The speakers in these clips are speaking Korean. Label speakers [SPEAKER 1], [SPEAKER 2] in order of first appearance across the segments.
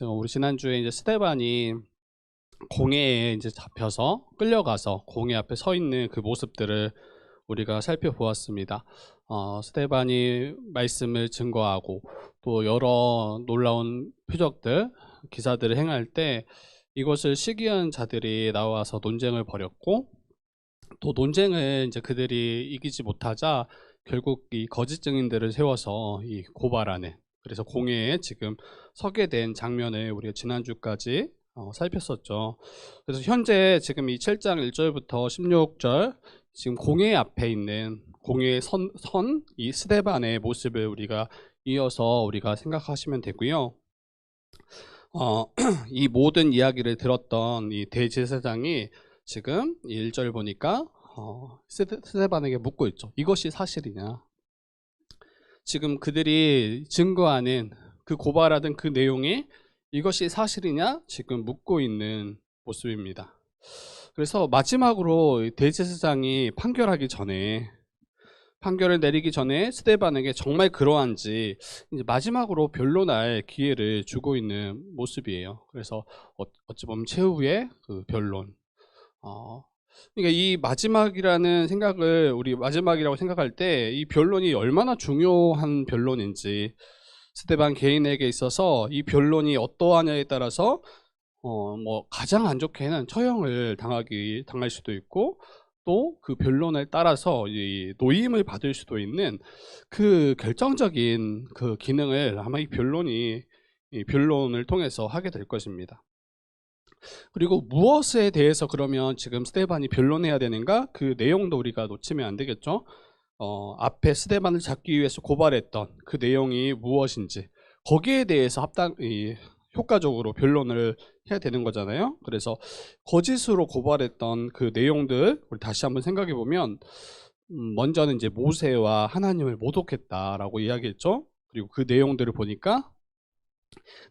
[SPEAKER 1] 그래서 우리 지난주에 이제 스데반이 공회에 이제 잡혀서 끌려가서 공회 앞에 서 있는 그 모습들을 우리가 살펴보았습니다. 스데반이 말씀을 증거하고 또 여러 놀라운 표적들, 기사들을 행할 때 이것을 시기한 자들이 나와서 논쟁을 벌였고, 또 논쟁을 이제 그들이 이기지 못하자 결국 이 거짓 증인들을 세워서 이 고발하는, 그래서 공회에 지금 서게 된 장면을 우리가 지난주까지 살폈었죠. 그래서 현재 지금 이 7장 1절부터 16절 지금 공회 앞에 있는 공회에 선 이 스데반의 모습을 우리가 이어서 우리가 생각하시면 되고요. 이 모든 이야기를 들었던 이 대제사장이 지금 1절 보니까 스데반에게 묻고 있죠. 이것이 사실이냐? 지금 그들이 증거하는 그 고발하던 그 내용이 이것이 사실이냐? 지금 묻고 있는 모습입니다. 그래서 마지막으로 대제사장이 판결을 내리기 전에 스데반에게 정말 그러한지 이제 마지막으로 변론할 기회를 주고 있는 모습이에요. 그래서 어찌 보면 최후의 그 변론. 그러니까 이 마지막이라는 생각을 우리 마지막이라고 생각할 때 이 변론이 얼마나 중요한 변론인지, 스데반 개인에게 있어서 이 변론이 어떠하냐에 따라서 뭐 가장 안 좋게는 처형을 당할 수도 있고, 또 그 변론에 따라서 이 노임을 받을 수도 있는 그 결정적인 그 기능을 아마 이 변론을 통해서 하게 될 것입니다. 그리고 무엇에 대해서 그러면 지금 스데반이 변론해야 되는가? 그 내용도 우리가 놓치면 안 되겠죠. 앞에 스데반을 잡기 위해서 고발했던 그 내용이 무엇인지, 거기에 대해서 효과적으로 변론을 해야 되는 거잖아요. 그래서 거짓으로 고발했던 그 내용들 우리 다시 한번 생각해 보면, 먼저는 이제 모세와 하나님을 모독했다라고 이야기했죠. 그리고 그 내용들을 보니까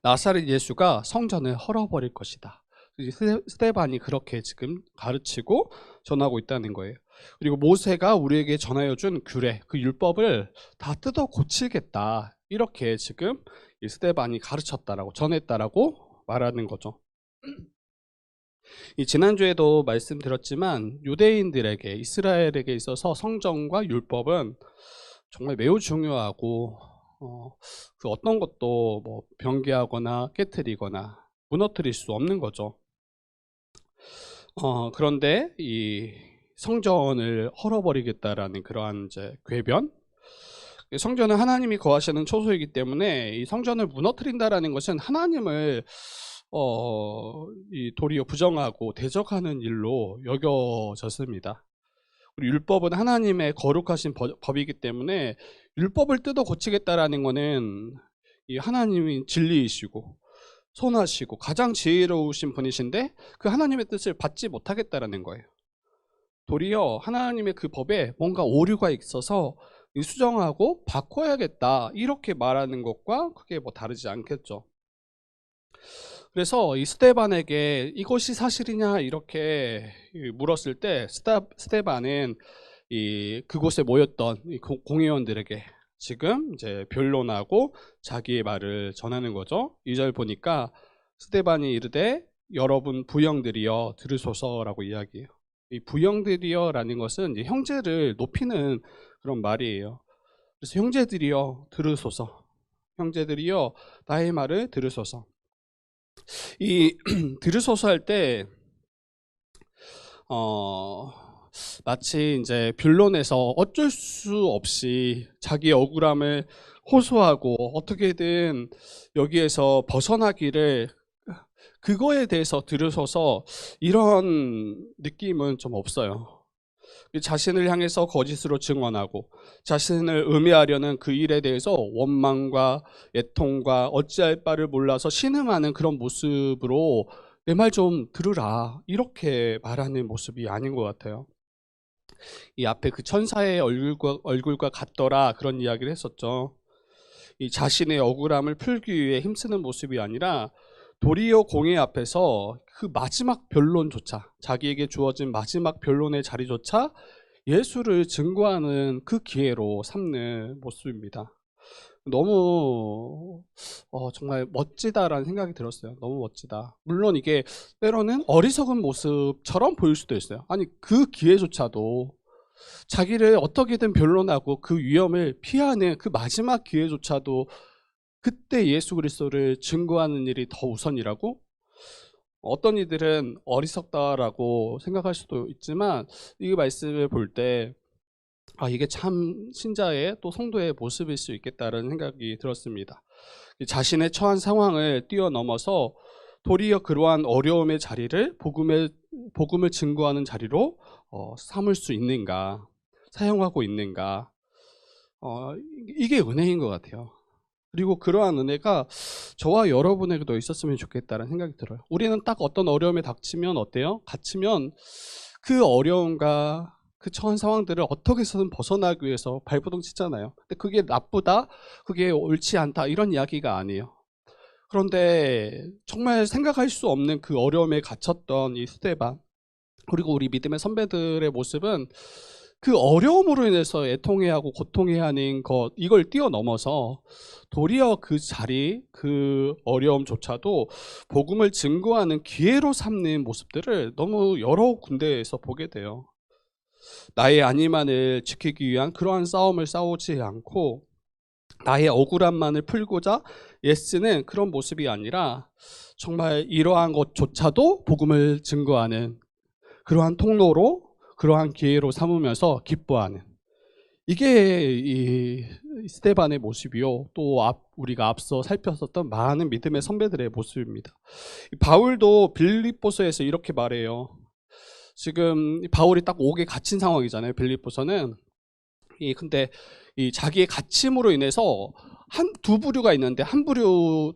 [SPEAKER 1] 나사렛 예수가 성전을 헐어버릴 것이다. 스데반이 그렇게 지금 가르치고 전하고 있다는 거예요. 그리고 모세가 우리에게 전하여 준 규례, 그 율법을 다 뜯어 고치겠다, 이렇게 지금 이 스데반이 가르쳤다라고, 전했다라고 말하는 거죠. 이 지난주에도 말씀드렸지만 유대인들에게, 이스라엘에게 있어서 성전과 율법은 정말 매우 중요하고 그 어떤 것도 뭐 변개하거나 깨트리거나 무너뜨릴 수 없는 거죠. 그런데 이 성전을 헐어버리겠다라는 그러한 이제 궤변, 성전은 하나님이 거하시는 초소이기 때문에 이 성전을 무너뜨린다라는 것은 하나님을 도리어 부정하고 대적하는 일로 여겨졌습니다. 우리 율법은 하나님의 거룩하신 법이기 때문에 율법을 뜯어 고치겠다라는 것은 이 하나님이 진리이시고 선하시고 가장 지혜로우신 분이신데 그 하나님의 뜻을 받지 못하겠다라는 거예요. 도리어 하나님의 그 법에 뭔가 오류가 있어서 수정하고 바꿔야겠다, 이렇게 말하는 것과 크게 뭐 다르지 않겠죠. 그래서 이 스데반에게 이것이 사실이냐 이렇게 물었을 때 스데반은 그곳에 모였던 공회원들에게 지금 이제 변론하고 자기의 말을 전하는 거죠. 2절 보니까 스데반이 이르되 여러분 부형들이여 들으소서라고 이야기해요. 이 부형들이여라는 것은 이제 형제를 높이는 그런 말이에요. 그래서 형제들이여 들으소서, 형제들이여 나의 말을 들으소서. 이 들으소서 할 때 마치 이제 변론에서 어쩔 수 없이 자기의 억울함을 호소하고 어떻게든 여기에서 벗어나기를, 그거에 대해서 들으소서, 이런 느낌은 좀 없어요. 자신을 향해서 거짓으로 증언하고 자신을 음해하려는 그 일에 대해서 원망과 애통과 어찌할 바를 몰라서 신음하는 그런 모습으로 내 말 좀 들으라, 이렇게 말하는 모습이 아닌 것 같아요. 이 앞에 그 천사의 얼굴과 같더라, 그런 이야기를 했었죠. 이 자신의 억울함을 풀기 위해 힘쓰는 모습이 아니라 도리어 공회 앞에서 그 마지막 변론조차, 자기에게 주어진 마지막 변론의 자리조차 예수를 증거하는 그 기회로 삼는 모습입니다. 너무 정말 멋지다라는 생각이 들었어요. 너무 멋지다. 물론 이게 때로는 어리석은 모습처럼 보일 수도 있어요. 아니 그 기회조차도 자기를 어떻게든 변론하고 그 위험을 피하는 그 마지막 기회조차도 그때 예수 그리스도를 증거하는 일이 더 우선이라고? 어떤 이들은 어리석다라고 생각할 수도 있지만 이 말씀을 볼 때 이게 참 신자의 또 성도의 모습일 수 있겠다는 생각이 들었습니다. 자신의 처한 상황을 뛰어넘어서 도리어 그러한 어려움의 자리를 복음을 증거하는 자리로 삼을 수 있는가, 사용하고 있는가, 이게 은혜인 것 같아요. 그리고 그러한 은혜가 저와 여러분에게도 있었으면 좋겠다는 생각이 들어요. 우리는 딱 어떤 어려움에 닥치면 어때요? 갇히면 그 어려움과 그 처한 상황들을 어떻게 해서든 벗어나기 위해서 발버둥 치잖아요. 근데 그게 나쁘다, 그게 옳지 않다 이런 이야기가 아니에요. 그런데 정말 생각할 수 없는 그 어려움에 갇혔던 이 스데반, 그리고 우리 믿음의 선배들의 모습은 그 어려움으로 인해서 애통해하고 고통해하는 것, 이걸 뛰어넘어서 도리어 그 자리, 그 어려움조차도 복음을 증거하는 기회로 삼는 모습들을 너무 여러 군데에서 보게 돼요. 나의 안위만을 지키기 위한 그러한 싸움을 싸우지 않고 나의 억울함만을 풀고자 애쓰는 그런 모습이 아니라 정말 이러한 것조차도 복음을 증거하는 그러한 통로로, 그러한 기회로 삼으면서 기뻐하는, 이게 이 스데반의 모습이요, 또 우리가 앞서 살폈었던 많은 믿음의 선배들의 모습입니다. 바울도 빌립보서에서 이렇게 말해요. 지금 바울이 딱 옥에 갇힌 상황이잖아요. 빌립보서는. 근데 이 자기의 갇힘으로 인해서 두 부류가 있는데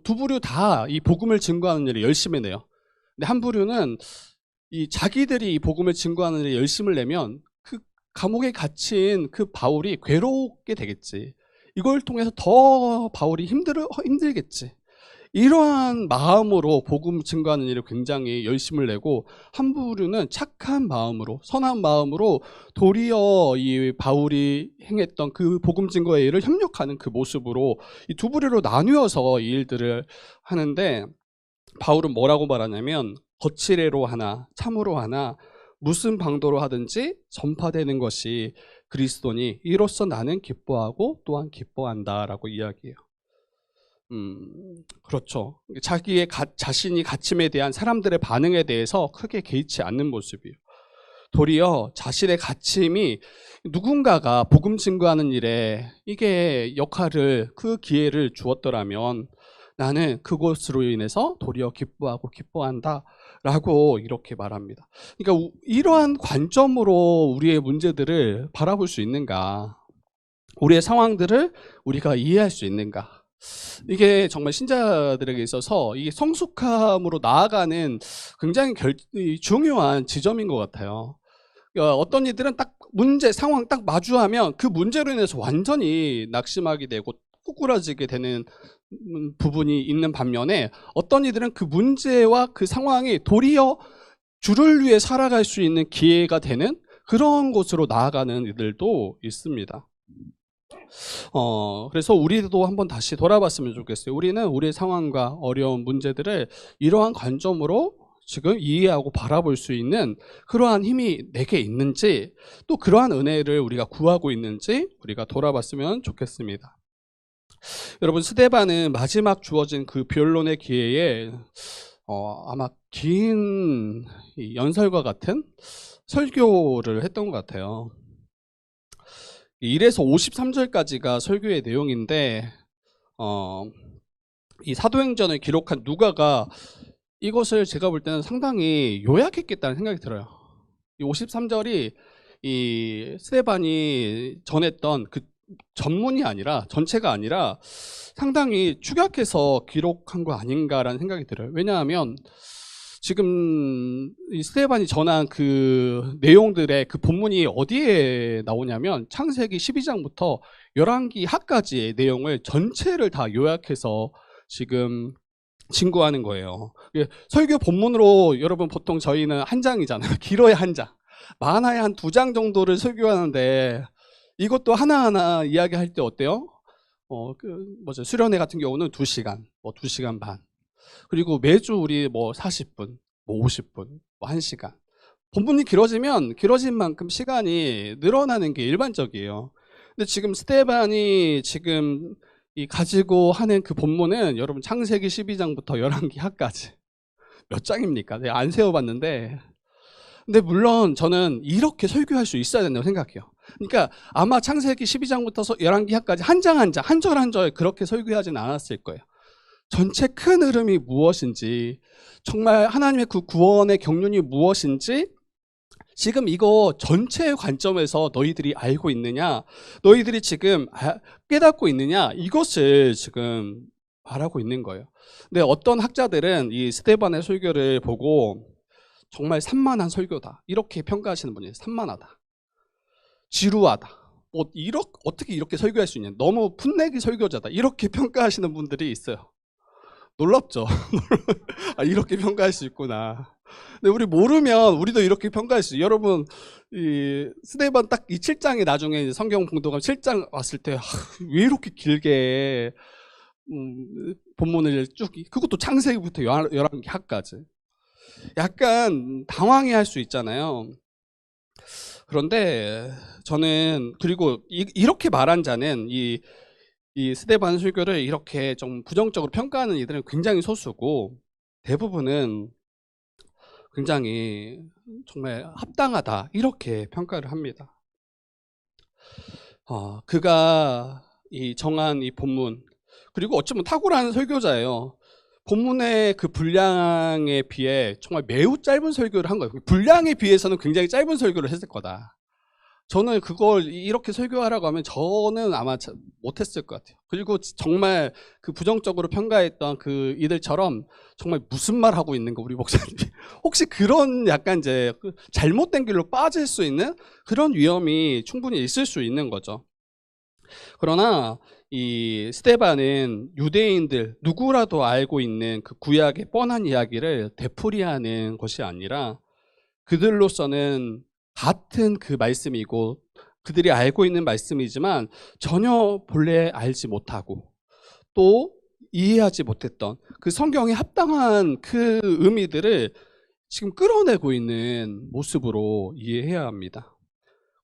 [SPEAKER 1] 두 부류 다 이 복음을 증거하는 일을 열심히 내요. 근데 한 부류는 이 자기들이 이 복음을 증거하는 일에 열심을 내면 그 감옥에 갇힌 그 바울이 괴롭게 되겠지. 이걸 통해서 더 바울이 힘들겠지. 이러한 마음으로 복음 증거하는 일을 굉장히 열심을 내고, 한 부류는 착한 마음으로, 선한 마음으로 도리어 이 바울이 행했던 그 복음 증거의 일을 협력하는 그 모습으로 이 두 부류로 나누어서 이 일들을 하는데, 바울은 뭐라고 말하냐면 거칠애로 하나 참으로 하나 무슨 방도로 하든지 전파되는 것이 그리스도니 이로써 나는 기뻐하고 또한 기뻐한다라고 이야기해요. 그렇죠. 자신이 갇힘에 대한 사람들의 반응에 대해서 크게 개의치 않는 모습이에요. 도리어 자신의 갇힘이 누군가가 복음 증거하는 일에 이게 그 기회를 주었더라면 나는 그것으로 인해서 도리어 기뻐하고 기뻐한다 라고 이렇게 말합니다. 그러니까 이러한 관점으로 우리의 문제들을 바라볼 수 있는가, 우리의 상황들을 우리가 이해할 수 있는가, 이게 정말 신자들에게 있어서 이게 성숙함으로 나아가는 굉장히 중요한 지점인 것 같아요. 어떤 이들은 딱 상황 딱 마주하면 그 문제로 인해서 완전히 낙심하게 되고 꾸꾸라지게 되는 부분이 있는 반면에, 어떤 이들은 그 문제와 그 상황이 도리어 주를 위해 살아갈 수 있는 기회가 되는 그런 곳으로 나아가는 이들도 있습니다. 그래서 우리도 한번 다시 돌아봤으면 좋겠어요. 우리는 우리의 상황과 어려운 문제들을 이러한 관점으로 지금 이해하고 바라볼 수 있는 그러한 힘이 내게 있는지, 또 그러한 은혜를 우리가 구하고 있는지 우리가 돌아봤으면 좋겠습니다. 여러분, 스데반은 마지막 주어진 그 변론의 기회에 아마 긴 연설과 같은 설교를 했던 것 같아요. 1에서 53절까지가 설교의 내용인데, 이 사도행전을 기록한 누가가 이것을 제가 볼 때는 상당히 요약했겠다는 생각이 들어요. 이 53절이 이 스데반이 전했던 그 전문이 아니라, 전체가 아니라 상당히 축약해서 기록한 거 아닌가라는 생각이 들어요. 왜냐하면 지금 이 스데반이 전한 그 내용들의 그 본문이 어디에 나오냐면 창세기 12장부터 열왕기 하까지의 내용을 전체를 다 요약해서 지금 증거하는 거예요. 설교 본문으로 여러분 보통 저희는 한 장이잖아요. 길어야 한 장, 많아야 한 2장 정도를 설교하는데 이것도 하나하나 이야기할 때 어때요? 수련회 같은 경우는 2시간, 2시간 반. 그리고 매주 우리 40분, 50분, 1시간. 본문이 길어진 만큼 시간이 늘어나는 게 일반적이에요. 근데 지금 스데반이 지금 가지고 하는 그 본문은 여러분 창세기 12장부터 열왕기하까지 몇 장입니까? 내가 안 세워봤는데, 근데 물론 저는 이렇게 설교할 수 있어야 된다고 생각해요. 그러니까 아마 창세기 12장부터 열왕기하까지 한 장 한 장, 한 절 한 절 그렇게 설교하지는 않았을 거예요. 전체 큰 흐름이 무엇인지, 정말 하나님의 그 구원의 경륜이 무엇인지 지금 이거 전체의 관점에서 너희들이 알고 있느냐, 너희들이 지금 깨닫고 있느냐, 이것을 지금 말하고 있는 거예요. 근데 어떤 학자들은 이 스데반의 설교를 보고 정말 산만한 설교다 이렇게 평가하시는 분이 산만하다, 지루하다, 어떻게 이렇게 설교할 수 있냐, 너무 풋내기 설교자다 이렇게 평가하시는 분들이 있어요. 놀랍죠? 이렇게 평가할 수 있구나. 근데 우리 모르면 우리도 이렇게 평가할 수 있어요. 여러분, 이 스데반 딱 이 7장에 나중에 성경 봉독하면 7장 왔을 때 왜 이렇게 길게 본문을 쭉, 그것도 창세기부터 열왕기하까지 약간 당황해할 수 있잖아요. 그런데 저는, 그리고 이렇게 말한 자는 이 스데반 설교를 이렇게 좀 부정적으로 평가하는 이들은 굉장히 소수고, 대부분은 굉장히 정말 합당하다 이렇게 평가를 합니다. 그가 정한 이 본문, 그리고 어쩌면 탁월한 설교자예요. 본문의 그 분량에 비해 정말 매우 짧은 설교를 한 거예요. 분량에 비해서는 굉장히 짧은 설교를 했을 거다. 저는 그걸 이렇게 설교하라고 하면 저는 아마 못했을 것 같아요. 그리고 정말 그 부정적으로 평가했던 그 이들처럼 정말 무슨 말 하고 있는 거 우리 목사님 혹시 그런 약간 이제 잘못된 길로 빠질 수 있는 그런 위험이 충분히 있을 수 있는 거죠. 그러나 이 스데반은 유대인들 누구라도 알고 있는 그 구약의 뻔한 이야기를 되풀이하는 것이 아니라 그들로서는 같은 그 말씀이고 그들이 알고 있는 말씀이지만 전혀 본래 알지 못하고 또 이해하지 못했던 그 성경에 합당한 그 의미들을 지금 끌어내고 있는 모습으로 이해해야 합니다.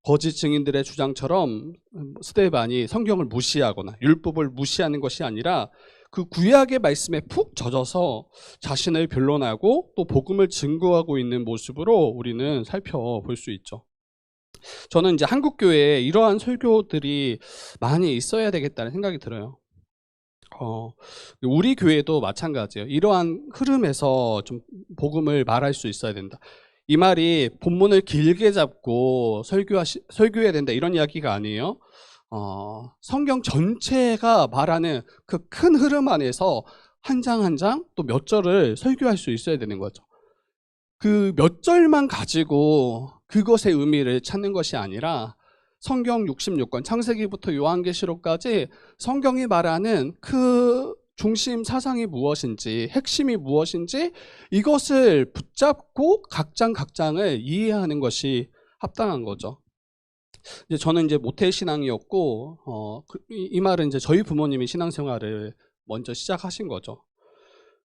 [SPEAKER 1] 거짓 증인들의 주장처럼 스데반이 성경을 무시하거나 율법을 무시하는 것이 아니라 그 구약의 말씀에 푹 젖어서 자신을 변론하고 또 복음을 증거하고 있는 모습으로 우리는 살펴볼 수 있죠. 저는 이제 한국 교회에 이러한 설교들이 많이 있어야 되겠다는 생각이 들어요. 우리 교회도 마찬가지예요. 이러한 흐름에서 좀 복음을 말할 수 있어야 된다. 이 말이 본문을 길게 잡고 설교해야 된다 이런 이야기가 아니에요. 성경 전체가 말하는 그 큰 흐름 안에서 한 장 한 장 또 몇 절을 설교할 수 있어야 되는 거죠. 그 몇 절만 가지고 그것의 의미를 찾는 것이 아니라 성경 66권 창세기부터 요한계시록까지 성경이 말하는 그 중심 사상이 무엇인지, 핵심이 무엇인지 이것을 붙잡고 각장을 이해하는 것이 합당한 거죠. 이제 저는 이제 모태신앙이었고, 이 말은 이제 저희 부모님이 신앙생활을 먼저 시작하신 거죠.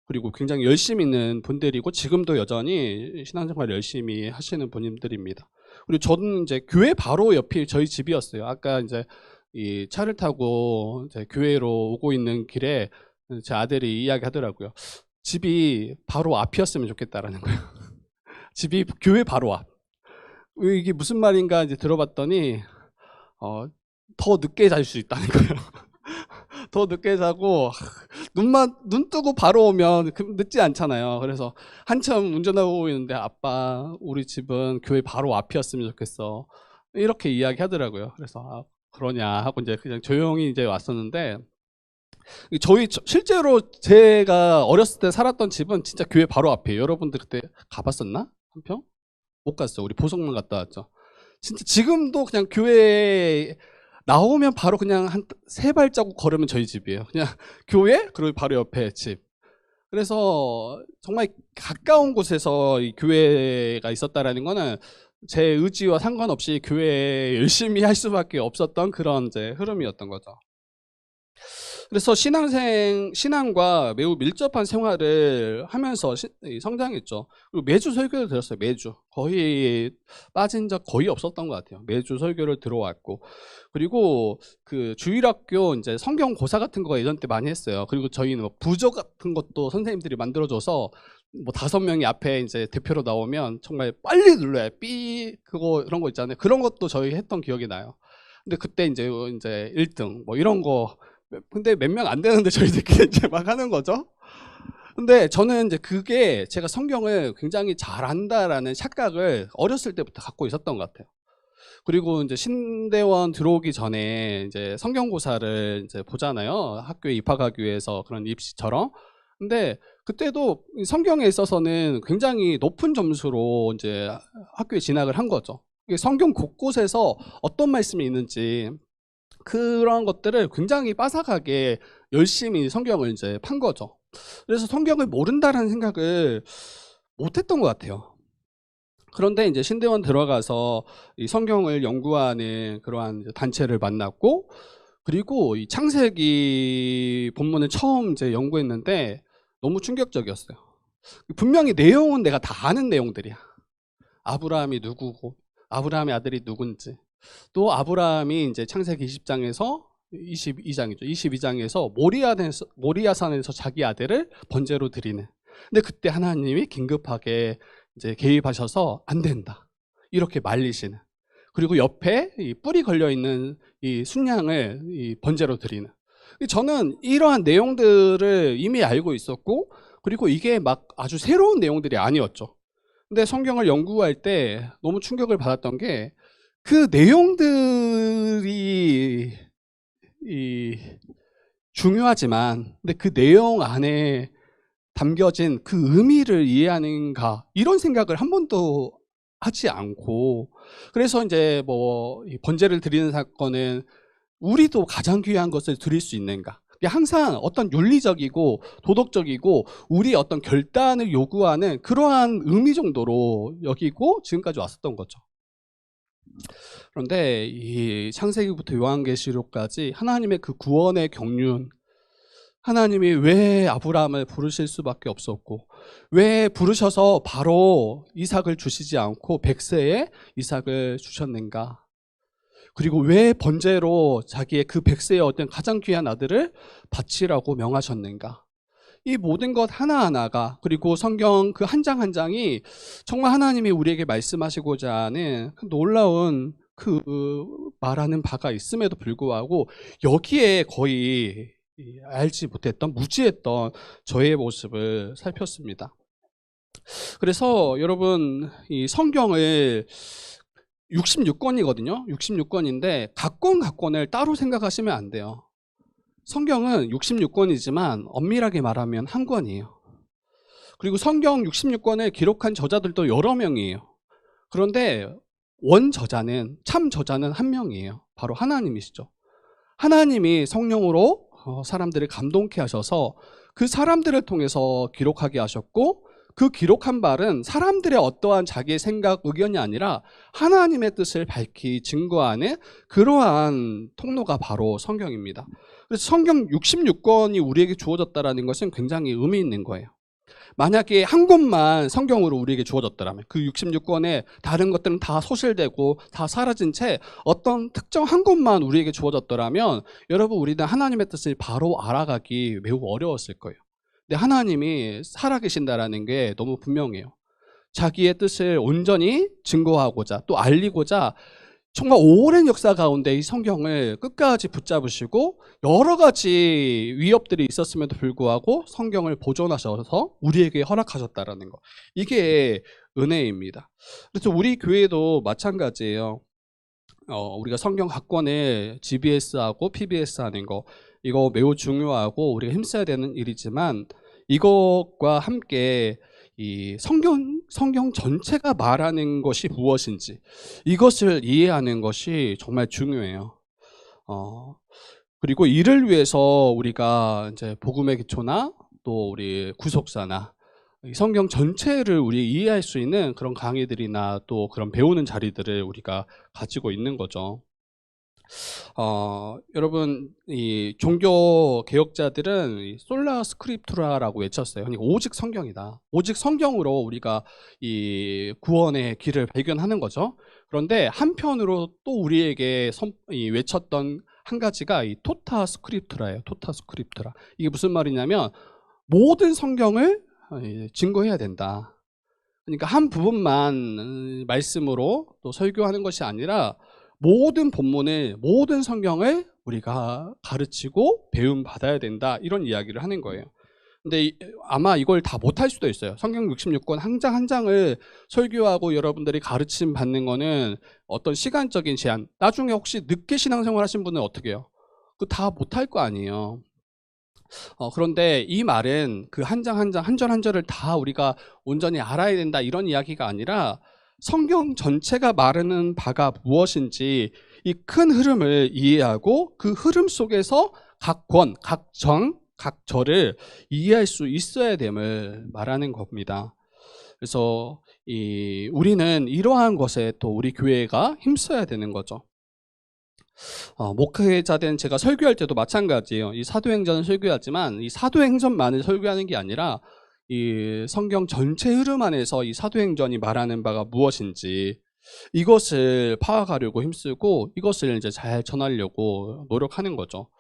[SPEAKER 1] 그리고 굉장히 열심히 있는 분들이고 지금도 여전히 신앙생활 열심히 하시는 분들입니다. 그리고 저는 이제 교회 바로 옆이 저희 집이었어요. 아까 이제 이 차를 타고 이제 교회로 오고 있는 길에 제 아들이 이야기하더라고요. 집이 바로 앞이었으면 좋겠다라는 거예요. 집이 교회 바로 앞. 이게 무슨 말인가 이제 들어봤더니 더 늦게 잘 수 있다는 거예요. 더 늦게 자고 눈 뜨고 바로 오면 늦지 않잖아요. 그래서 한참 운전하고 있는데 아빠 우리 집은 교회 바로 앞이었으면 좋겠어 이렇게 이야기하더라고요. 그래서 그러냐 하고 이제 그냥 조용히 이제 왔었는데, 실제로 제가 어렸을 때 살았던 집은 진짜 교회 바로 앞이에요. 여러분들 그때 가봤었나? 한평? 못 갔어. 우리 보석만 갔다 왔죠. 진짜 지금도 그냥 교회 나오면 바로 그냥 한 3발자국 걸으면 저희 집이에요. 그냥 교회 그리고 바로 옆에 집. 그래서 정말 가까운 곳에서 이 교회가 있었다라는 거는 제 의지와 상관없이 교회에 열심히 할 수밖에 없었던 그런 이제 흐름이었던 거죠. 그래서 신앙과 매우 밀접한 생활을 하면서 성장했죠. 그리고 매주 설교를 들었어요. 매주. 거의 빠진 적 거의 없었던 것 같아요. 매주 설교를 들어왔고. 그리고 그 주일학교 이제 성경 고사 같은 거 예전 때 많이 했어요. 그리고 저희는 뭐 부조 같은 것도 선생님들이 만들어줘서 뭐 5명이 앞에 이제 대표로 나오면 정말 빨리 눌러요. 그런 거 있잖아요. 그런 것도 저희 했던 기억이 나요. 근데 그때 이제 1등 뭐 이런 거, 근데 몇 명 안 되는데 저희들끼리 이제 막 하는 거죠. 근데 저는 이제 그게 제가 성경을 굉장히 잘한다라는 착각을 어렸을 때부터 갖고 있었던 것 같아요. 그리고 이제 신대원 들어오기 전에 이제 성경고사를 이제 보잖아요. 학교에 입학하기 위해서 그런 입시처럼. 근데 그때도 성경에 있어서는 굉장히 높은 점수로 이제 학교에 진학을 한 거죠. 성경 곳곳에서 어떤 말씀이 있는지 그런 것들을 굉장히 빠삭하게 열심히 성경을 이제 판 거죠. 그래서 성경을 모른다는 생각을 못 했던 것 같아요. 그런데 이제 신대원 들어가서 이 성경을 연구하는 그러한 단체를 만났고, 그리고 이 창세기 본문을 처음 이제 연구했는데 너무 충격적이었어요. 분명히 내용은 내가 다 아는 내용들이야. 아브라함이 누구고, 아브라함의 아들이 누군지, 또 아브라함이 이제 창세기 20장에서 22장이죠. 22장에서 모리아산에서 자기 아들을 번제로 드리는. 근데 그때 하나님이 긴급하게 이제 개입하셔서 안 된다, 이렇게 말리시는. 그리고 옆에 이 뿔이 걸려 있는 이 순양을 이 번제로 드리는. 저는 이러한 내용들을 이미 알고 있었고, 그리고 이게 막 아주 새로운 내용들이 아니었죠. 근데 성경을 연구할 때 너무 충격을 받았던 게, 그 내용들이 중요하지만, 근데 그 내용 안에 담겨진 그 의미를 이해하는가, 이런 생각을 한 번도 하지 않고, 그래서 이제 뭐 번제를 드리는 사건은 우리도 가장 귀한 것을 드릴 수 있는가, 항상 어떤 윤리적이고 도덕적이고 우리 어떤 결단을 요구하는 그러한 의미 정도로 여기고 지금까지 왔었던 거죠. 그런데 이 창세기부터 요한계시록까지 하나님의 그 구원의 경륜, 하나님이 왜 아브라함을 부르실 수밖에 없었고, 왜 부르셔서 바로 이삭을 주시지 않고 100세에 이삭을 주셨는가, 그리고 왜 번제로 자기의 그 100세의 어떤 가장 귀한 아들을 바치라고 명하셨는가, 이 모든 것 하나하나가, 그리고 성경 그 한 장 한 장이 정말 하나님이 우리에게 말씀하시고자 하는 그 놀라운 그 말하는 바가 있음에도 불구하고 여기에 거의 알지 못했던, 무지했던 저의 모습을 살폈습니다. 그래서 여러분, 이 성경을 66권이거든요. 66권인데 각권을 따로 생각하시면 안 돼요. 성경은 66권이지만 엄밀하게 말하면 한 권이에요. 그리고 성경 66권을 기록한 저자들도 여러 명이에요. 그런데 원저자는, 참 저자는 한 명이에요. 바로 하나님이시죠. 하나님이 성령으로 사람들을 감동케 하셔서 그 사람들을 통해서 기록하게 하셨고, 그 기록한 바는 사람들의 어떠한 자기의 생각, 의견이 아니라 하나님의 뜻을 밝히 증거하는 그러한 통로가 바로 성경입니다. 그래서 성경 66권이 우리에게 주어졌다는 것은 굉장히 의미 있는 거예요. 만약에 한 권만 성경으로 우리에게 주어졌더라면, 그 66권에 다른 것들은 다 소실되고 다 사라진 채 어떤 특정 한 권만 우리에게 주어졌더라면, 여러분, 우리는 하나님의 뜻을 바로 알아가기 매우 어려웠을 거예요. 근데 하나님이 살아계신다라는 게 너무 분명해요. 자기의 뜻을 온전히 증거하고자, 또 알리고자 정말 오랜 역사 가운데 이 성경을 끝까지 붙잡으시고, 여러 가지 위협들이 있었음에도 불구하고 성경을 보존하셔서 우리에게 허락하셨다라는 거, 이게 은혜입니다. 그래서 우리 교회도 마찬가지예요. 우리가 성경 각권을 GBS하고 PBS 하는 거, 이거 매우 중요하고 우리가 힘써야 되는 일이지만, 이것과 함께 이 성경 전체가 말하는 것이 무엇인지, 이것을 이해하는 것이 정말 중요해요. 그리고 이를 위해서 우리가 이제 복음의 기초나 또 우리 구속사나 성경 전체를 우리 이해할 수 있는 그런 강의들이나 또 그런 배우는 자리들을 우리가 가지고 있는 거죠. 여러분, 이 종교 개혁자들은 이 솔라 스크립투라라고 외쳤어요. 그러니까 오직 성경이다. 오직 성경으로 우리가 이 구원의 길을 발견하는 거죠. 그런데 한편으로 또 우리에게 외쳤던 한 가지가 이 토타 스크립투라예요. 토타 스크립투라. 이게 무슨 말이냐면 모든 성경을 증거해야 된다. 그러니까 한 부분만 말씀으로 또 설교하는 것이 아니라 모든 본문을, 모든 성경을 우리가 가르치고 배움 받아야 된다, 이런 이야기를 하는 거예요. 근데 아마 이걸 다 못할 수도 있어요. 성경 66권 한 장 한 장을 설교하고 여러분들이 가르침 받는 거는 어떤 시간적인 제한, 나중에 혹시 늦게 신앙생활 하신 분은 어떻게 해요? 그거 다 못할 거 아니에요. 그런데 이 말은 그 한 장 한 장, 한 절 한 절을 다 우리가 온전히 알아야 된다, 이런 이야기가 아니라 성경 전체가 말하는 바가 무엇인지 이 큰 흐름을 이해하고 그 흐름 속에서 각 권, 각 정, 각 절을 이해할 수 있어야 됨을 말하는 겁니다. 그래서 우리는 이러한 것에 또 우리 교회가 힘써야 되는 거죠. 목회자된 제가 설교할 때도 마찬가지예요. 이 사도행전을 설교하지만 이 사도행전만을 설교하는 게 아니라 이 성경 전체 흐름 안에서 이 사도행전이 말하는 바가 무엇인지 이것을 파악하려고 힘쓰고 이것을 이제 잘 전하려고 노력하는 거죠.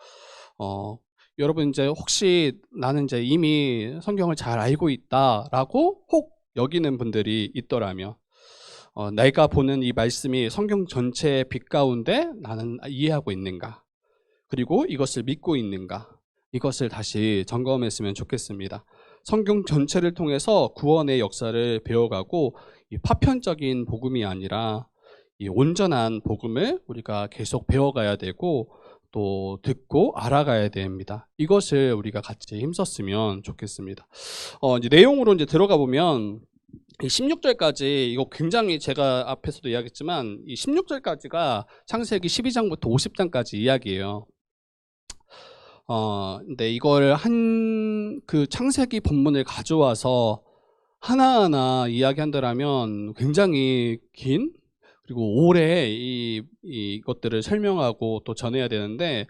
[SPEAKER 1] 여러분, 이제 혹시 나는 이제 이미 성경을 잘 알고 있다라고 혹 여기는 분들이 있더라면, 내가 보는 이 말씀이 성경 전체의 빛 가운데 나는 이해하고 있는가, 그리고 이것을 믿고 있는가, 이것을 다시 점검했으면 좋겠습니다. 성경 전체를 통해서 구원의 역사를 배워가고 이 파편적인 복음이 아니라 이 온전한 복음을 우리가 계속 배워가야 되고 또 듣고 알아가야 됩니다. 이것을 우리가 같이 힘썼으면 좋겠습니다. 이제 내용으로 이제 들어가 보면 이 16절까지, 이거 굉장히 제가 앞에서도 이야기했지만 이 16절까지가 창세기 12장부터 50장까지 이야기예요. 근데 이걸 그 창세기 본문을 가져와서 하나하나 이야기한다면 굉장히 긴, 그리고 오래 이것들을 설명하고 또 전해야 되는데,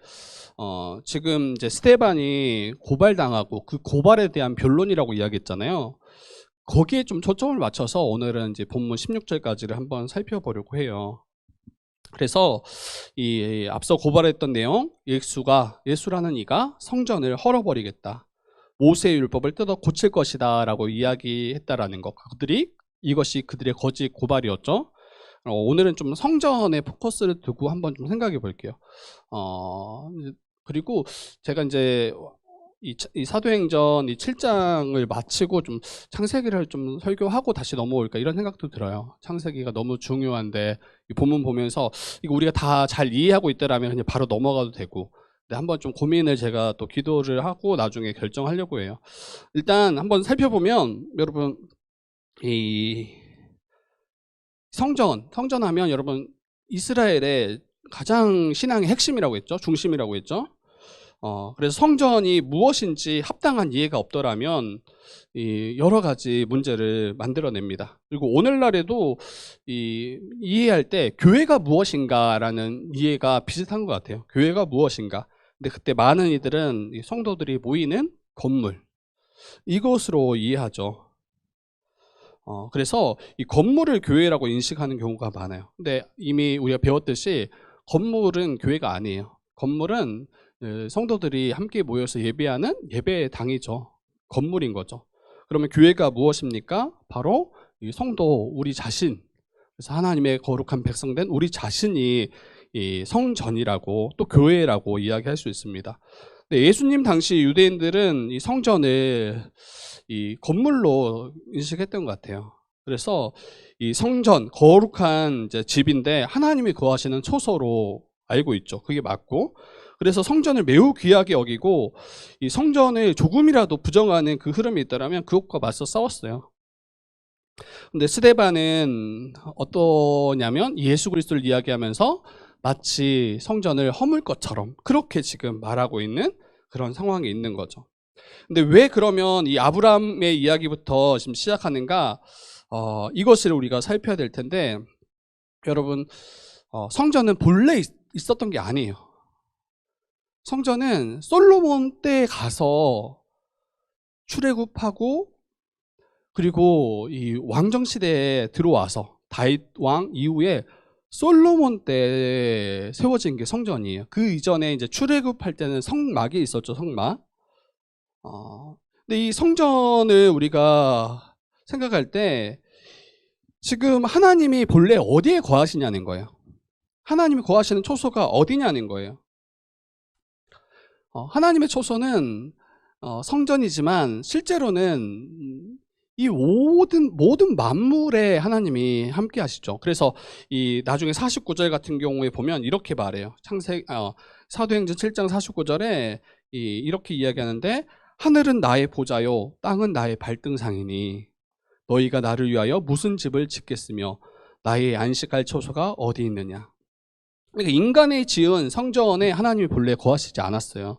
[SPEAKER 1] 지금 이제 스데반이 고발당하고 그 고발에 대한 변론이라고 이야기했잖아요. 거기에 좀 초점을 맞춰서 오늘은 이제 본문 16절까지를 한번 살펴보려고 해요. 그래서 이 앞서 고발했던 내용, 예수라는 이가 성전을 헐어버리겠다, 모세의 율법을 뜯어 고칠 것이다 라고 이야기했다라는 것, 이것이 그들의 거짓 고발이었죠. 오늘은 좀 성전에 포커스를 두고 한번 좀 생각해 볼게요. 그리고 제가 이제 이 사도행전 이 7장을 마치고 좀 창세기를 좀 설교하고 다시 넘어올까, 이런 생각도 들어요. 창세기가 너무 중요한데 이 본문 보면서 이거 우리가 다 잘 이해하고 있더라면 그냥 바로 넘어가도 되고, 근데 한번 좀 고민을 제가 또 기도를 하고 나중에 결정하려고 해요. 일단 한번 살펴보면, 여러분, 이 성전하면 여러분 이스라엘의 가장 신앙의 핵심이라고 했죠. 중심이라고 했죠. 그래서 성전이 무엇인지 합당한 이해가 없더라면 여러 가지 문제를 만들어냅니다. 그리고 오늘날에도 이해할 때 교회가 무엇인가라는 이해가 비슷한 것 같아요. 교회가 무엇인가. 근데 그때 많은 이들은 성도들이 모이는 건물, 이것으로 이해하죠. 그래서 이 건물을 교회라고 인식하는 경우가 많아요. 근데 이미 우리가 배웠듯이 건물은 교회가 아니에요. 건물은 성도들이 함께 모여서 예배하는 예배당이죠. 건물인 거죠. 그러면 교회가 무엇입니까? 바로 이 성도, 우리 자신, 그래서 하나님의 거룩한 백성된 우리 자신이 이 성전이라고, 또 교회라고 이야기할 수 있습니다. 근데 예수님 당시 유대인들은 이 성전을 이 건물로 인식했던 것 같아요. 그래서 이 성전, 거룩한 이제 집인데 하나님이 거하시는 초소로 알고 있죠. 그게 맞고, 그래서 성전을 매우 귀하게 여기고 이 성전을 조금이라도 부정하는 그 흐름이 있더라면 그것과 맞서 싸웠어요. 근데 스데반은 어떠냐면 예수 그리스도를 이야기하면서 마치 성전을 허물 것처럼 그렇게 지금 말하고 있는 그런 상황이 있는 거죠. 근데 왜 그러면 이 아브라함의 이야기부터 지금 시작하는가? 이것을 우리가 살펴야 될 텐데, 여러분, 성전은 본래 있었던 게 아니에요. 성전은 솔로몬 때 가서 출애굽하고 그리고 이 왕정 시대에 들어와서 다윗 왕 이후에 솔로몬 때 세워진 게 성전이에요. 그 이전에 이제 출애굽할 때는 성막이 있었죠, 성막. 근데 이 성전을 우리가 생각할 때 지금 하나님이 본래 어디에 거하시냐는 거예요. 하나님이 거하시는 초소가 어디냐는 거예요. 하나님의 초소는 성전이지만 실제로는 이 모든 만물에 하나님이 함께 하시죠. 그래서 이 나중에 49절 같은 경우에 보면 이렇게 말해요. 사도행전 7장 49절에 이렇게 이야기하는데, 하늘은 나의 보좌요 땅은 나의 발등상이니 너희가 나를 위하여 무슨 집을 짓겠으며 나의 안식할 처소가 어디 있느냐. 그러니까 인간의 지은 성전에 하나님이 본래 거하시지 않았어요.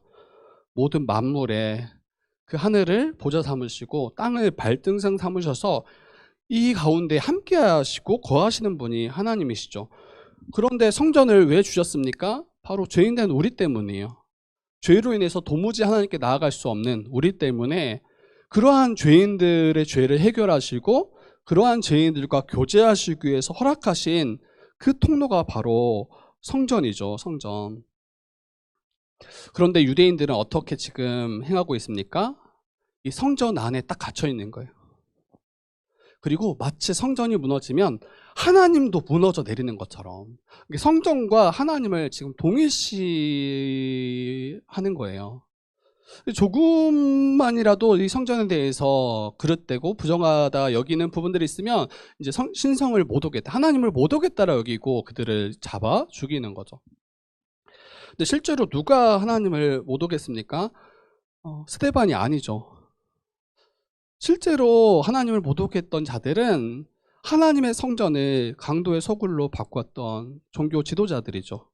[SPEAKER 1] 모든 만물에 그 하늘을 보좌 삼으시고 땅을 발등상 삼으셔서 이 가운데 함께 하시고 거하시는 분이 하나님이시죠. 그런데 성전을 왜 주셨습니까? 바로 죄인된 우리 때문이에요. 죄로 인해서 도무지 하나님께 나아갈 수 없는 우리 때문에 그러한 죄인들의 죄를 해결하시고 그러한 죄인들과 교제하시기 위해서 허락하신 그 통로가 바로 성전이죠, 성전. 그런데 유대인들은 어떻게 지금 행하고 있습니까? 이 성전 안에 딱 갇혀 있는 거예요. 그리고 마치 성전이 무너지면 하나님도 무너져 내리는 것처럼 성전과 하나님을 지금 동일시하는 거예요. 조금만이라도 이 성전에 대해서 그릇되고 부정하다 여기는 부분들이 있으면 이제 신성을 못 오겠다, 하나님을 못 오겠다라 여기고 그들을 잡아 죽이는 거죠. 근데 실제로 누가 하나님을 못 오겠습니까? 스데반이 아니죠. 실제로 하나님을 못 오겠던 자들은 하나님의 성전을 강도의 소굴로 바꿨던 종교 지도자들이죠.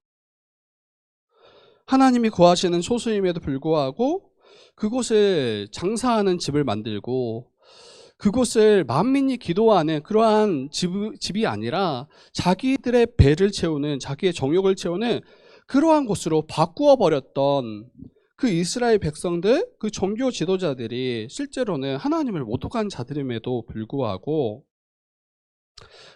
[SPEAKER 1] 하나님이 거하시는 소수임에도 불구하고 그곳을 장사하는 집을 만들고 그곳을 만민이 기도하는 그러한 집이 아니라 자기들의 배를 채우는, 자기의 정욕을 채우는 그러한 곳으로 바꾸어 버렸던 그 이스라엘 백성들, 그 종교 지도자들이 실제로는 하나님을 못 오간 자들임에도 불구하고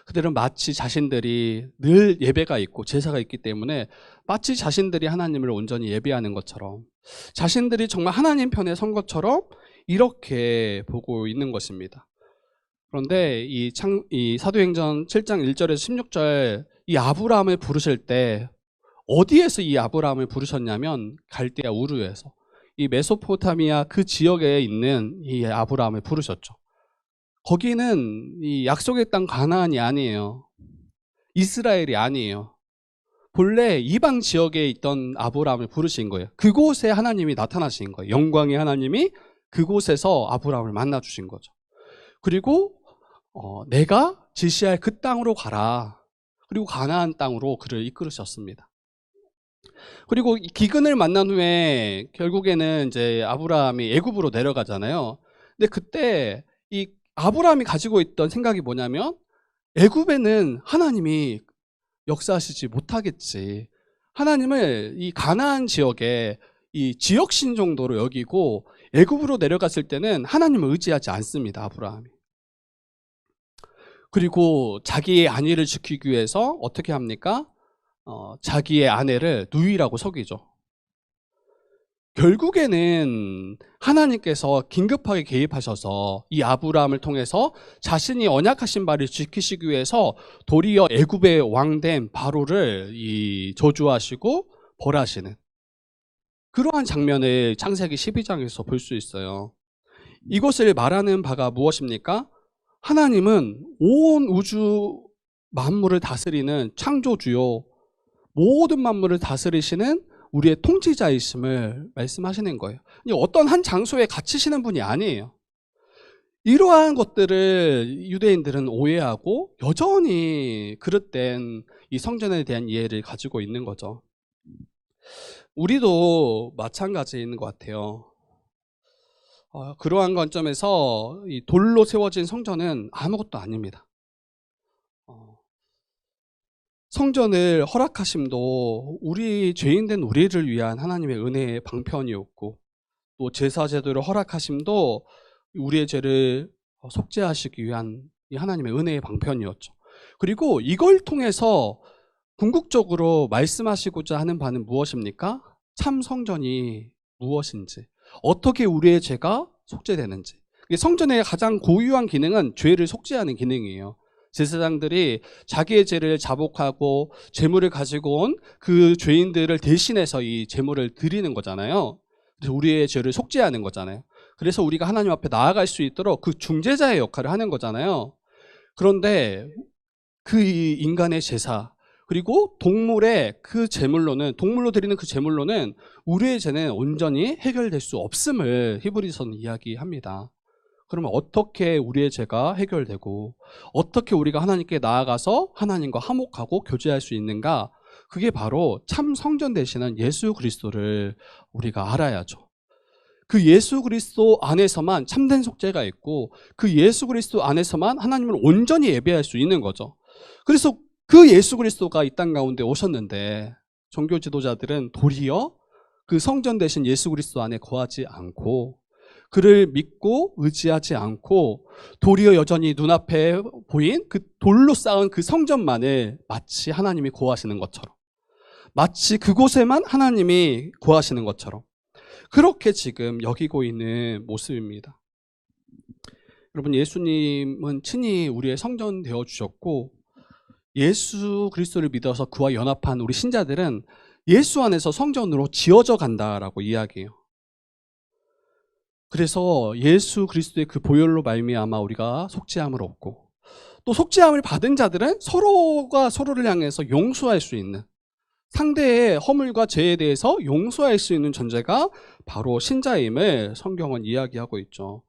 [SPEAKER 1] 그들은 마치 자신들이 늘 예배가 있고 제사가 있기 때문에 마치 자신들이 하나님을 온전히 예배하는 것처럼, 자신들이 정말 하나님 편에 선 것처럼 이렇게 보고 있는 것입니다. 그런데 이 사도행전 7장 1절에서 16절 이 아브라함을 부르실 때 어디에서 이 아브라함을 부르셨냐면 갈대아 우르에서, 이 메소포타미아 그 지역에 있는 이 아브라함을 부르셨죠. 거기는 이 약속의 땅 가나안이 아니에요. 이스라엘이 아니에요. 본래 이방 지역에 있던 아브라함을 부르신 거예요. 그곳에 하나님이 나타나신 거예요. 영광의 하나님이 그곳에서 아브라함을 만나 주신 거죠. 그리고 내가 지시할 그 땅으로 가라. 그리고 가나안 땅으로 그를 이끌으셨습니다. 그리고 기근을 만난 후에 결국에는 이제 아브라함이 애굽으로 내려가잖아요. 근데 그때 이 아브라함이 가지고 있던 생각이 뭐냐면, 애굽에는 하나님이 역사하시지 못하겠지. 하나님을 이 가나안 지역에 이 지역신 정도로 여기고 애굽으로 내려갔을 때는 하나님을 의지하지 않습니다, 아브라함이. 그리고 자기의 안위를 지키기 위해서 어떻게 합니까? 자기의 아내를 누이라고 속이죠. 결국에는 하나님께서 긴급하게 개입하셔서 이 아브라함을 통해서 자신이 언약하신 바를 지키시기 위해서 도리어 애굽의 왕된 바로를 저주하시고 벌하시는 그러한 장면을 창세기 12장에서 볼 수 있어요. 이것을 말하는 바가 무엇입니까? 하나님은 온 우주 만물을 다스리는 창조주요, 모든 만물을 다스리시는 우리의 통치자이심을 말씀하시는 거예요. 어떤 한 장소에 갇히시는 분이 아니에요. 이러한 것들을 유대인들은 오해하고 여전히 그릇된 이 성전에 대한 이해를 가지고 있는 거죠. 우리도 마찬가지인 것 같아요. 그러한 관점에서 이 돌로 세워진 성전은 아무것도 아닙니다. 성전을 허락하심도 우리 죄인된 우리를 위한 하나님의 은혜의 방편이었고, 또 제사제도를 허락하심도 우리의 죄를 속죄하시기 위한 이 하나님의 은혜의 방편이었죠. 그리고 이걸 통해서 궁극적으로 말씀하시고자 하는 바는 무엇입니까? 참 성전이 무엇인지, 어떻게 우리의 죄가 속죄되는지. 성전의 가장 고유한 기능은 죄를 속죄하는 기능이에요. 제사장들이 자기의 죄를 자복하고 제물을 가지고 온 그 죄인들을 대신해서 이 제물을 드리는 거잖아요. 그래서 우리의 죄를 속죄하는 거잖아요. 그래서 우리가 하나님 앞에 나아갈 수 있도록 그 중재자의 역할을 하는 거잖아요. 그런데 그 인간의 제사, 그리고 동물의 그 제물로는, 동물로 드리는 그 제물로는 우리의 죄는 온전히 해결될 수 없음을 히브리서는 이야기합니다. 그러면 어떻게 우리의 죄가 해결되고 어떻게 우리가 하나님께 나아가서 하나님과 화목하고 교제할 수 있는가? 그게 바로 참 성전 되시는 예수 그리스도를 우리가 알아야죠. 그 예수 그리스도 안에서만 참된 속죄가 있고, 그 예수 그리스도 안에서만 하나님을 온전히 예배할 수 있는 거죠. 그래서 그 예수 그리스도가 이 땅 가운데 오셨는데 종교 지도자들은 도리어 그 성전 되신 예수 그리스도 안에 거하지 않고, 그를 믿고 의지하지 않고, 도리어 여전히 눈앞에 보인 그 돌로 쌓은 그 성전만을 마치 하나님이 거하시는 것처럼, 마치 그곳에만 하나님이 거하시는 것처럼 그렇게 지금 여기고 있는 모습입니다. 여러분, 예수님은 친히 우리의 성전 되어주셨고, 예수 그리스도를 믿어서 그와 연합한 우리 신자들은 예수 안에서 성전으로 지어져 간다라고 이야기해요. 그래서 예수 그리스도의 그 보혈로 말미암아 우리가 속죄함을 얻고, 또 속죄함을 받은 자들은 서로가 서로를 향해서 용서할 수 있는, 상대의 허물과 죄에 대해서 용서할 수 있는 존재가 바로 신자임을 성경은 이야기하고 있죠.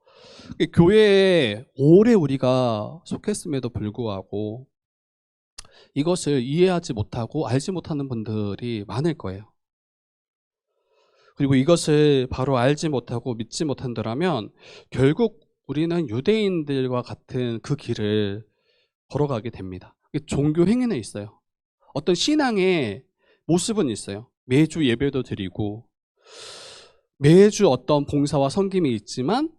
[SPEAKER 1] 교회에 오래 우리가 속했음에도 불구하고 이것을 이해하지 못하고 알지 못하는 분들이 많을 거예요. 그리고 이것을 바로 알지 못하고 믿지 못한다면 결국 우리는 유대인들과 같은 그 길을 걸어가게 됩니다. 종교 행위는 있어요. 어떤 신앙의 모습은 있어요. 매주 예배도 드리고 매주 어떤 봉사와 섬김이 있지만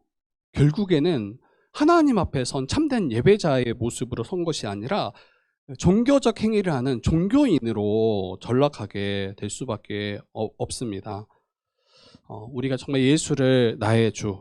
[SPEAKER 1] 결국에는 하나님 앞에 선 참된 예배자의 모습으로 선 것이 아니라 종교적 행위를 하는 종교인으로 전락하게 될 수밖에 없습니다. 우리가 정말 예수를 나의 주,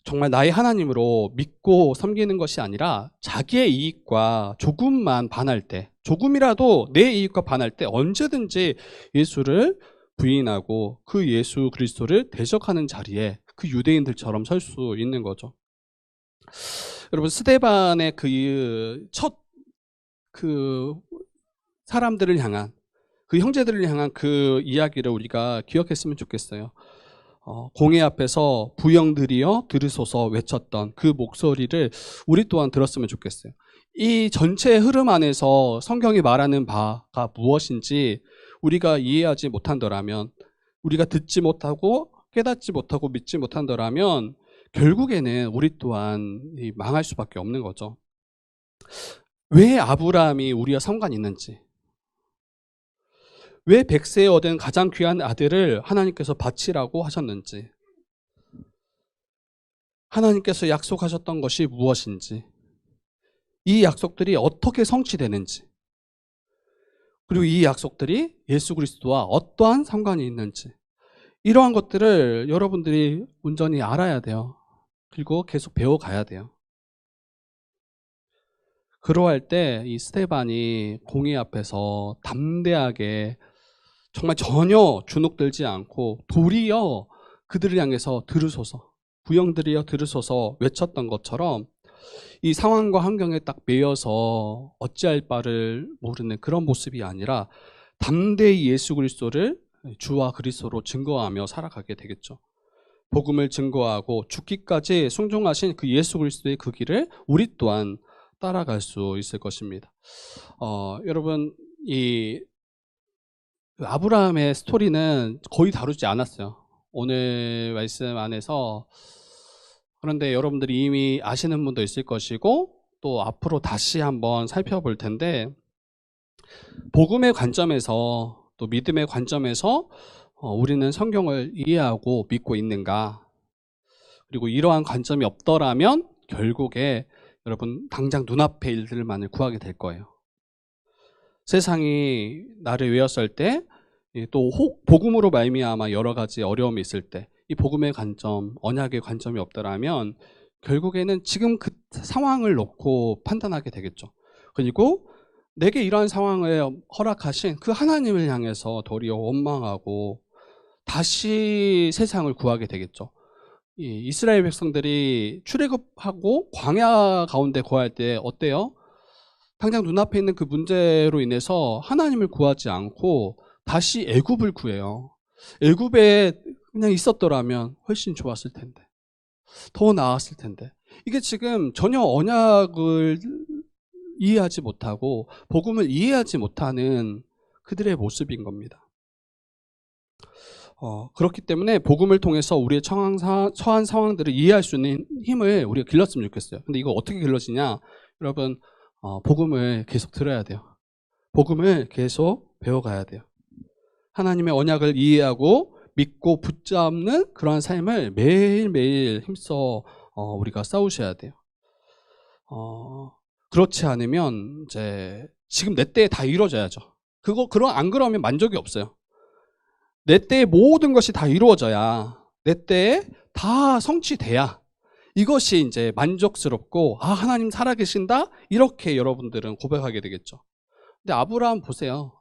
[SPEAKER 1] 정말 나의 하나님으로 믿고 섬기는 것이 아니라 자기의 이익과 조금만 반할 때, 조금이라도 내 이익과 반할 때 언제든지 예수를 부인하고 그 예수 그리스도를 대적하는 자리에 그 유대인들처럼 설 수 있는 거죠. 여러분, 스데반의 그 사람들을 향한, 그 형제들을 향한 그 이야기를 우리가 기억했으면 좋겠어요. 공회 앞에서 부형들이여 들으소서 외쳤던 그 목소리를 우리 또한 들었으면 좋겠어요. 이 전체 흐름 안에서 성경이 말하는 바가 무엇인지 우리가 이해하지 못한다면, 우리가 듣지 못하고 깨닫지 못하고 믿지 못한다면 결국에는 우리 또한 망할 수밖에 없는 거죠. 왜 아브라함이 우리와 상관이 있는지, 왜 백세에 얻은 가장 귀한 아들을 하나님께서 바치라고 하셨는지, 하나님께서 약속하셨던 것이 무엇인지, 이 약속들이 어떻게 성취되는지, 그리고 이 약속들이 예수 그리스도와 어떠한 상관이 있는지, 이러한 것들을 여러분들이 온전히 알아야 돼요. 그리고 계속 배워가야 돼요. 그러할 때 이 스데반이 공회 앞에서 담대하게 정말 전혀 주눅들지 않고 도리어 그들을 향해서 들으소서, 부형들이여 들으소서 외쳤던 것처럼 이 상황과 환경에 딱 매여서 어찌할 바를 모르는 그런 모습이 아니라 담대히 예수 그리스도를 주와 그리스도로 증거하며 살아가게 되겠죠. 복음을 증거하고 죽기까지 순종하신 그 예수 그리스도의 그 길을 우리 또한 따라갈 수 있을 것입니다. 여러분, 이 아브라함의 스토리는 거의 다루지 않았어요, 오늘 말씀 안에서. 그런데 여러분들이 이미 아시는 분도 있을 것이고 또 앞으로 다시 한번 살펴볼 텐데, 복음의 관점에서 또 믿음의 관점에서 우리는 성경을 이해하고 믿고 있는가? 그리고 이러한 관점이 없더라면 결국에 여러분 당장 눈앞의 일들만을 구하게 될 거예요. 세상이 나를 외웠을 때 또 복음으로 말미암아 여러 가지 어려움이 있을 때 이 복음의 관점, 언약의 관점이 없더라면 결국에는 지금 그 상황을 놓고 판단하게 되겠죠. 그리고 내게 이러한 상황을 허락하신 그 하나님을 향해서 도리어 원망하고 다시 세상을 구하게 되겠죠. 이 이스라엘 백성들이 출애굽하고 광야 가운데 거할 때 어때요? 당장 눈앞에 있는 그 문제로 인해서 하나님을 구하지 않고 다시 애굽을 구해요. 애굽에 그냥 있었더라면 훨씬 좋았을 텐데, 더 나았을 텐데. 이게 지금 전혀 언약을 이해하지 못하고 복음을 이해하지 못하는 그들의 모습인 겁니다. 그렇기 때문에 복음을 통해서 우리의 처한 상황들을 이해할 수 있는 힘을 우리가 길렀으면 좋겠어요. 근데 이거 어떻게 길러지냐? 여러분, 복음을 계속 들어야 돼요. 복음을 계속 배워가야 돼요. 하나님의 언약을 이해하고 믿고 붙잡는 그러한 삶을 매일매일 힘써 우리가 싸우셔야 돼요. 그렇지 않으면 이제 지금 내 때에 다 이루어져야죠. 안 그러면 만족이 없어요. 내 때에 모든 것이 다 이루어져야, 내 때에 다 성취돼야 이것이 이제 만족스럽고 하나님 살아계신다 이렇게 여러분들은 고백하게 되겠죠. 근데 아브라함 보세요.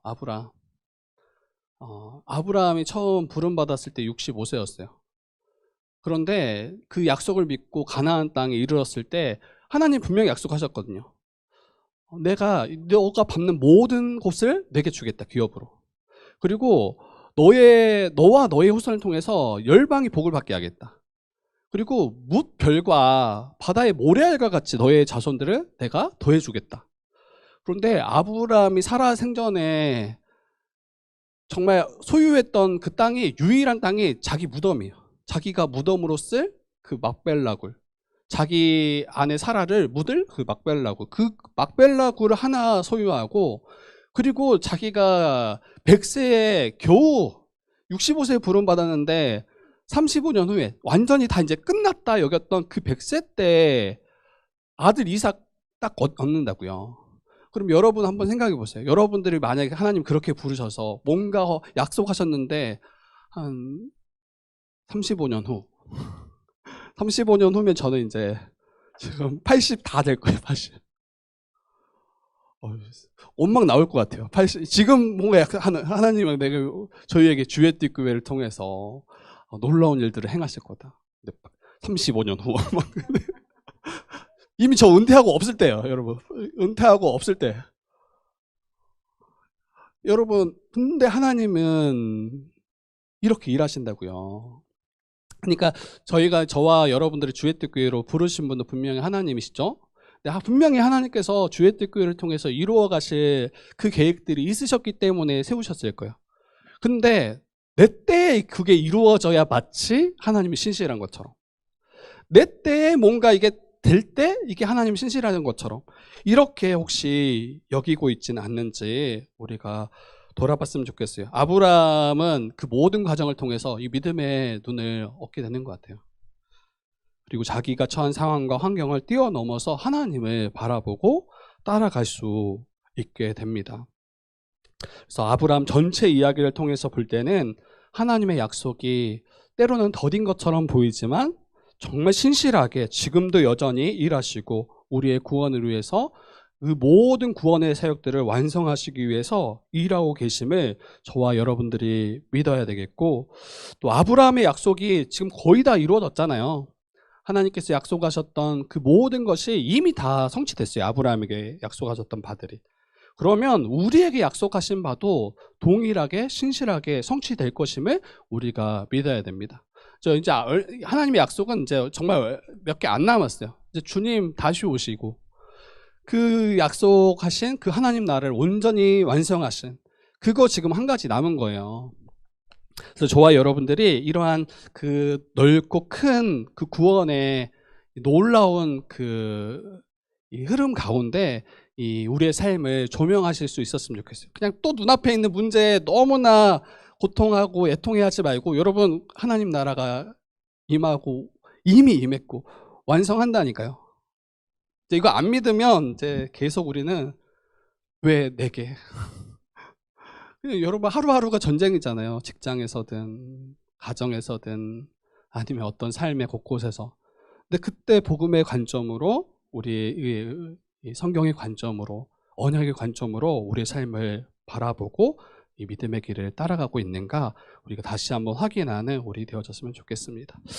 [SPEAKER 1] 아브라함이 처음 부름받았을 때 65세였어요. 그런데 그 약속을 믿고 가나안 땅에 이르렀을 때 하나님 분명히 약속하셨거든요. 너가 밟는 모든 곳을 내게 주겠다, 기업으로. 그리고 너와 너의 후손을 통해서 열방이 복을 받게 하겠다. 그리고 뭇별과 바다의 모래알과 같이 너의 자손들을 내가 더해주겠다. 그런데 아브라함이 살아 생전에 정말 소유했던 그 땅이, 유일한 땅이 자기 무덤이에요. 자기가 무덤으로 쓸 그 막벨라굴, 자기 아내 사라를 묻을 그 막벨라굴, 그 막벨라굴을 하나 소유하고, 그리고 자기가 100세에 겨우 65세에 부름받았는데 35년 후에 완전히 다 이제 끝났다 여겼던 그 100세 때 아들 이삭 딱 얻는다고요. 그럼 여러분 한번 생각해 보세요. 여러분들이 만약에 하나님 그렇게 부르셔서 뭔가 약속하셨는데 한 35년 후 35년 후면 저는 이제 지금 80 다 될 거예요. 80. 온막 나올 것 같아요. 80. 지금 뭔가 하나님은 저희에게 주의 띠교회를 통해서 놀라운 일들을 행하실 거다. 35년 후 이미 저 은퇴하고 없을 때예요, 여러분. 은퇴하고 없을 때. 여러분, 근데 하나님은 이렇게 일하신다고요. 그러니까 저와 여러분들이 주의 뜻교회로 부르신 분도 분명히 하나님이시죠. 분명히 하나님께서 주의 뜻교회를 통해서 이루어 가실 그 계획들이 있으셨기 때문에 세우셨을 거예요. 근데 내 때에 그게 이루어져야 마치 하나님이 신실한 것처럼, 내 때에 뭔가 이게 될 때 이게 하나님 신실하는 것처럼 이렇게 혹시 여기고 있지는 않는지 우리가 돌아봤으면 좋겠어요. 아브라함은 그 모든 과정을 통해서 이 믿음의 눈을 얻게 되는 것 같아요. 그리고 자기가 처한 상황과 환경을 뛰어넘어서 하나님을 바라보고 따라갈 수 있게 됩니다. 그래서 아브라함 전체 이야기를 통해서 볼 때는 하나님의 약속이 때로는 더딘 것처럼 보이지만 정말 신실하게 지금도 여전히 일하시고 우리의 구원을 위해서 그 모든 구원의 사역들을 완성하시기 위해서 일하고 계심을 저와 여러분들이 믿어야 되겠고, 또 아브라함의 약속이 지금 거의 다 이루어졌잖아요. 하나님께서 약속하셨던 그 모든 것이 이미 다 성취됐어요. 아브라함에게 약속하셨던 바들이. 그러면 우리에게 약속하신 바도 동일하게 신실하게 성취될 것임을 우리가 믿어야 됩니다. 이제 하나님의 약속은 이제 정말 몇 개 안 남았어요. 이제 주님 다시 오시고 그 약속하신 그 하나님 나라를 온전히 완성하신 그거 지금 한 가지 남은 거예요. 그래서 저와 여러분들이 이러한 그 넓고 큰 그 구원의 놀라운 그 이 흐름 가운데 이 우리의 삶을 조명하실 수 있었으면 좋겠어요. 그냥 또 눈앞에 있는 문제에 너무나 고통하고 애통해하지 말고, 여러분 하나님 나라가 임하고 이미 임했고 완성한다니까요. 이제 이거 안 믿으면 이제 계속 우리는 왜 내게 여러분 하루하루가 전쟁이잖아요. 직장에서든 가정에서든 아니면 어떤 삶의 곳곳에서. 근데 그때 복음의 관점으로, 우리 이 성경의 관점으로, 언약의 관점으로 우리의 삶을 바라보고 이 믿음의 길을 따라가고 있는가, 우리가 다시 한번 확인하는 우리 되어졌으면 좋겠습니다.